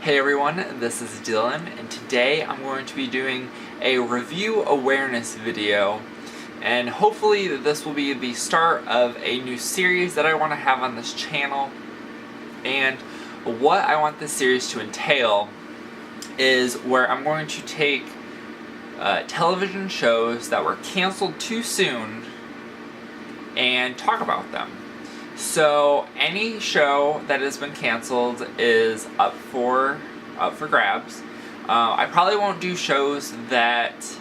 Hey everyone, this is Dylan, and today I'm going to be doing a review awareness video, and hopefully this will be the start of a new series that I want to have on this channel. And what I want this series to entail is where I'm going to take television shows that were canceled too soon and talk about them. So any show that has been canceled is up for grabs. I probably won't do shows that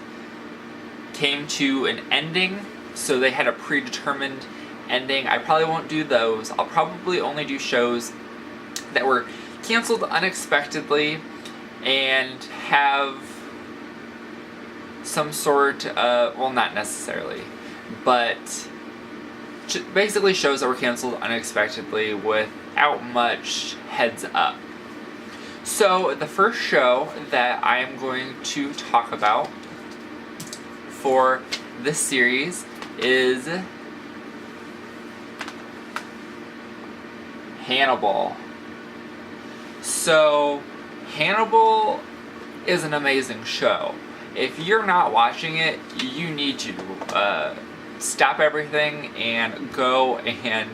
came to an ending, so they had a predetermined ending. I probably won't do those. I'll probably only do shows that were canceled unexpectedly and have some sort of, well, not necessarily, but basically shows that were canceled unexpectedly without much heads up. So the first show that I am going to talk about for this series is Hannibal. So Hannibal is an amazing show. If you're not watching it, you need to stop everything and go and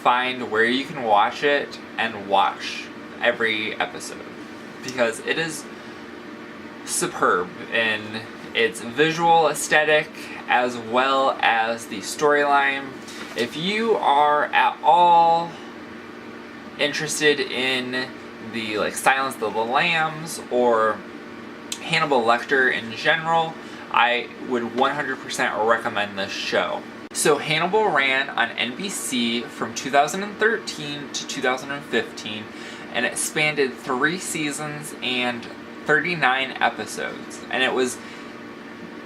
find where you can watch it and watch every episode, because it is superb in its visual aesthetic as well as the storyline. If you are at all interested in the Silence of the Lambs or Hannibal Lecter in general, I would 100% recommend this show. So Hannibal ran on NBC from 2013 to 2015, and it spanned 3 seasons and 39 episodes. And it was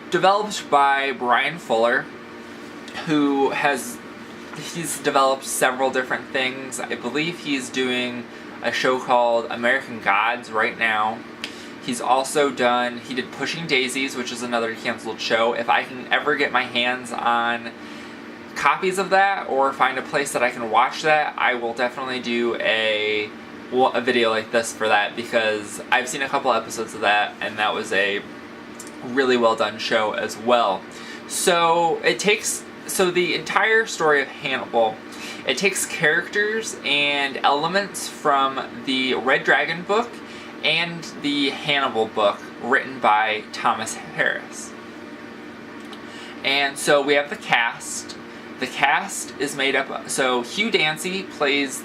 developed by Brian Fuller, who he's developed several different things. I believe he's doing a show called American Gods right now. He's also he did Pushing Daisies, which is another canceled show. If I can ever get my hands on copies of that or find a place that I can watch that, I will definitely do a video like this for that, because I've seen a couple episodes of that and that was a really well done show as well. So the entire story of Hannibal, it takes characters and elements from the Red Dragon book and the Hannibal book written by Thomas Harris. And so we have the cast. The cast is made up, so Hugh Dancy plays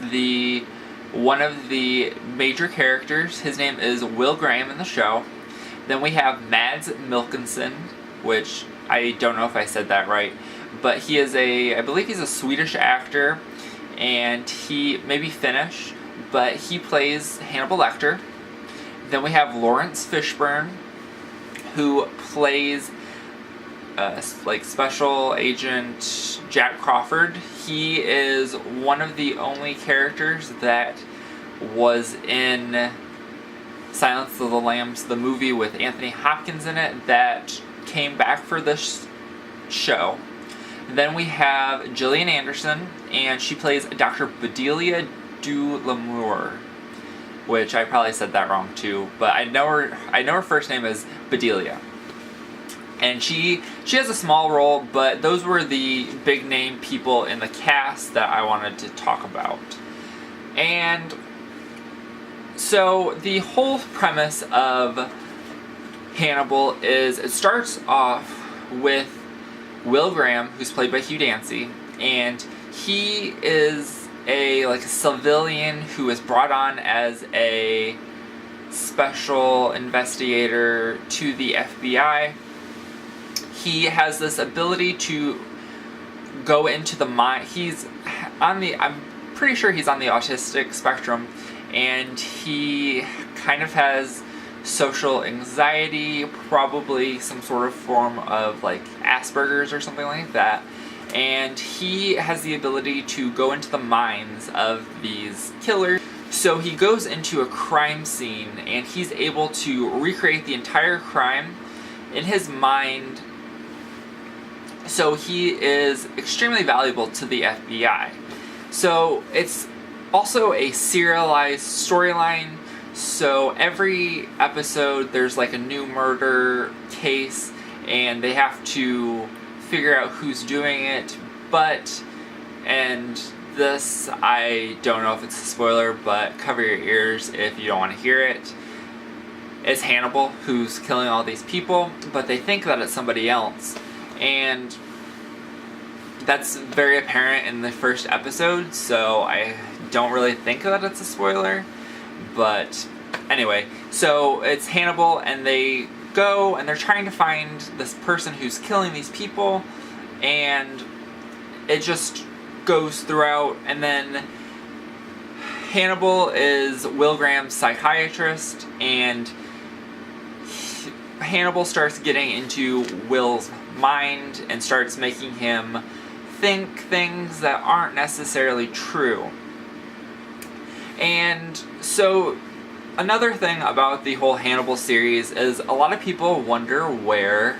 one of the major characters. His name is Will Graham in the show. Then we have Mads Mikkelsen, which I don't know if I said that right, but he is I believe he's a Swedish actor, and he may be Finnish, but he plays Hannibal Lecter. Then we have Lawrence Fishburne, who plays Special Agent Jack Crawford. He is one of the only characters that was in Silence of the Lambs, the movie with Anthony Hopkins in it, that came back for this show. Then we have Gillian Anderson, and she plays Dr. Bedelia du Lamour, which I probably said that wrong too, but I know her first name is Bedelia. And she has a small role, but those were the big name people in the cast that I wanted to talk about. And so the whole premise of Hannibal is, it starts off with Will Graham, who's played by Hugh Dancy, and he is a civilian who is brought on as a special investigator to the FBI. He has this ability to go into the mind. I'm pretty sure he's on the autistic spectrum, and he kind of has social anxiety, probably some sort of form of Asperger's or something like that. And he has the ability to go into the minds of these killers. So he goes into a crime scene and he's able to recreate the entire crime in his mind. So he is extremely valuable to the FBI. So it's also a serialized storyline So every episode there's like a new murder case, and they have to figure out who's doing it, and this, I don't know if it's a spoiler, but cover your ears if you don't want to hear it. It's Hannibal who's killing all these people, but they think that it's somebody else. And that's very apparent in the first episode, so I don't really think that it's a spoiler. But anyway, so it's Hannibal, and they go and they're trying to find this person who's killing these people, and it just goes throughout. And then Hannibal is Will Graham's psychiatrist, and Hannibal starts getting into Will's mind and starts making him think things that aren't necessarily true. And so another thing about the whole Hannibal series is a lot of people wonder where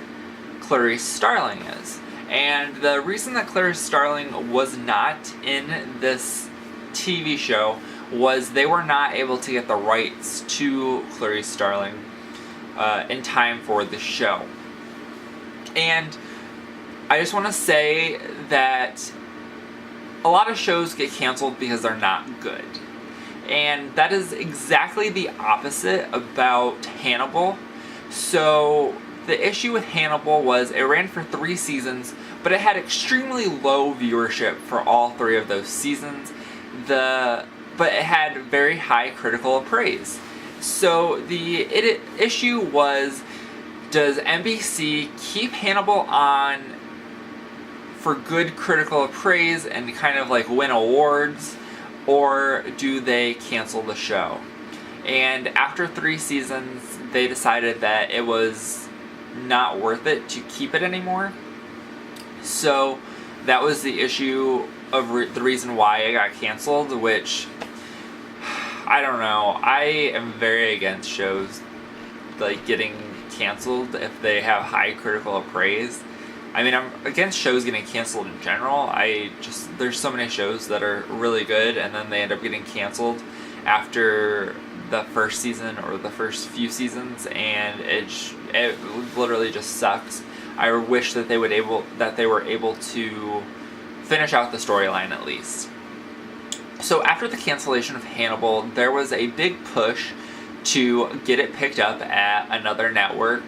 Clarice Starling is. And the reason that Clarice Starling was not in this TV show was they were not able to get the rights to Clarice Starling in time for the show. And I just want to say that a lot of shows get canceled because they're not good. And that is exactly the opposite about Hannibal. So the issue with Hannibal was it ran for 3 seasons, but it had extremely low viewership for all 3 of those seasons. But it had very high critical praise. So the issue was, does NBC keep Hannibal on for good critical praise and kind of like win awards, or do they cancel the show? And after 3 seasons, they decided that it was not worth it to keep it anymore. So that was the issue of the reason why it got canceled, which, I don't know. I am very against shows like getting canceled if they have high critical praise. I mean, I'm against shows getting canceled in general. There's so many shows that are really good and then they end up getting canceled after the first season or the first few seasons, and it literally just sucks. I wish that they were able to finish out the storyline at least. So after the cancellation of Hannibal, there was a big push to get it picked up at another network.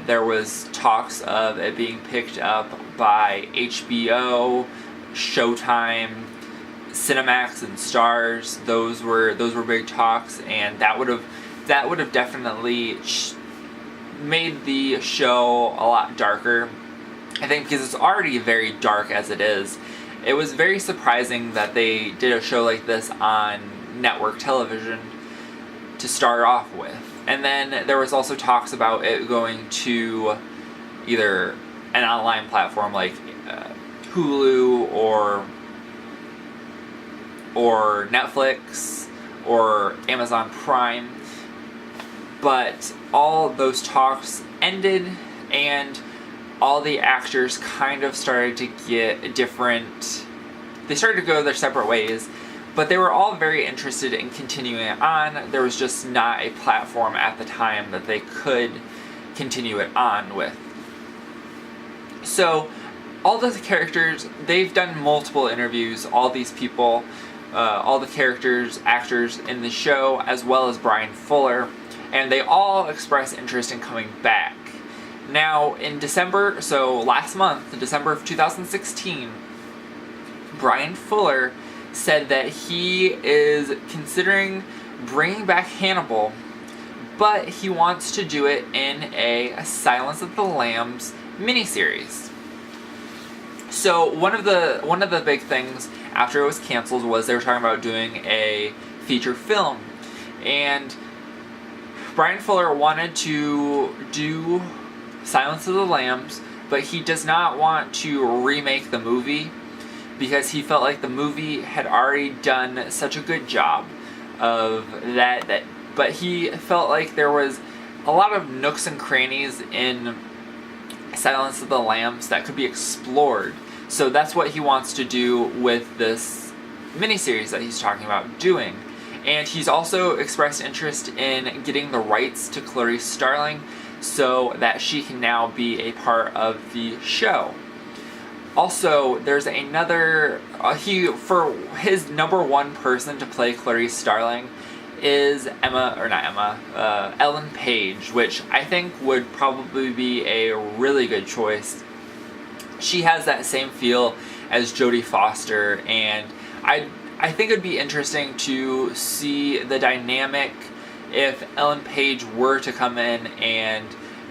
There was talks of it being picked up by HBO, Showtime, Cinemax, and Starz. Those were big talks, and that would have definitely made the show a lot darker. I think because it's already very dark as it is. It was very surprising that they did a show like this on network television to start off with. And then there was also talks about it going to either an online platform like Hulu or Netflix or Amazon Prime. But all those talks ended, and all the actors kind of started to get different. They started to go their separate ways, but they were all very interested in continuing it on. There was just not a platform at the time that they could continue it on with. So all the characters, they've done multiple interviews, all these people, all the characters, actors in the show, as well as Brian Fuller, and they all express interest in coming back. Now, in December, so last month, in December of 2016, Brian Fuller said that he is considering bringing back Hannibal, but he wants to do it in a Silence of the Lambs miniseries. So one of the big things after it was canceled was they were talking about doing a feature film, and Brian Fuller wanted to do Silence of the Lambs, but he does not want to remake the movie because he felt like the movie had already done such a good job of that but he felt like there was a lot of nooks and crannies in Silence of the Lambs that could be explored. So that's what he wants to do with this miniseries that he's talking about doing. And he's also expressed interest in getting the rights to Clarice Starling so that she can now be a part of the show. Also, there's another, for his number one person to play Clarice Starling is Ellen Page, which I think would probably be a really good choice. She has that same feel as Jodie Foster, and I think it would be interesting to see the dynamic if Ellen Page were to come in and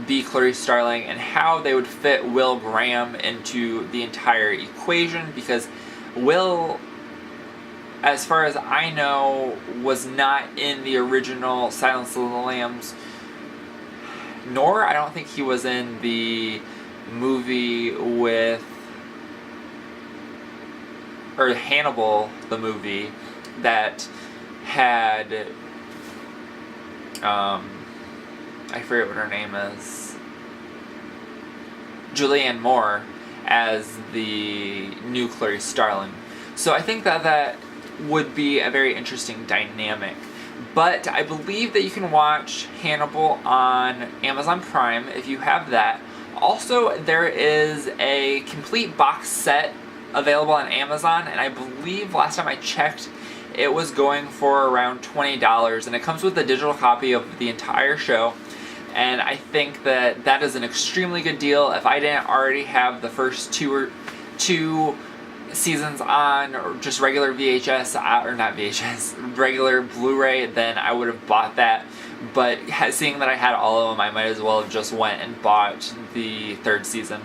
be Clarice Starling, and how they would fit Will Graham into the entire equation, because Will, as far as I know, was not in the original Silence of the Lambs, nor I don't think he was in the movie with, or Hannibal, the movie that had I forget what her name is, Julianne Moore as the new Clarice Starling. So I think that would be a very interesting dynamic. But I believe that you can watch Hannibal on Amazon Prime if you have that. Also, there is a complete box set available on Amazon, and I believe last time I checked it was going for around $20, and it comes with a digital copy of the entire show. And I think that is an extremely good deal. If I didn't already have the first two seasons on, or just regular VHS, or not VHS, regular Blu-ray, then I would have bought that. But seeing that I had all of them, I might as well have just went and bought the third season.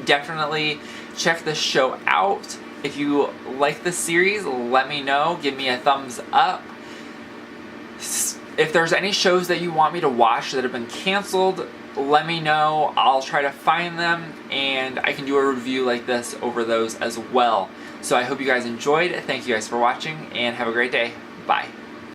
Definitely check this show out. If you like the series, let me know. Give me a thumbs up. If there's any shows that you want me to watch that have been canceled, let me know. I'll try to find them, and I can do a review like this over those as well. So I hope you guys enjoyed. Thank you guys for watching, and have a great day. Bye.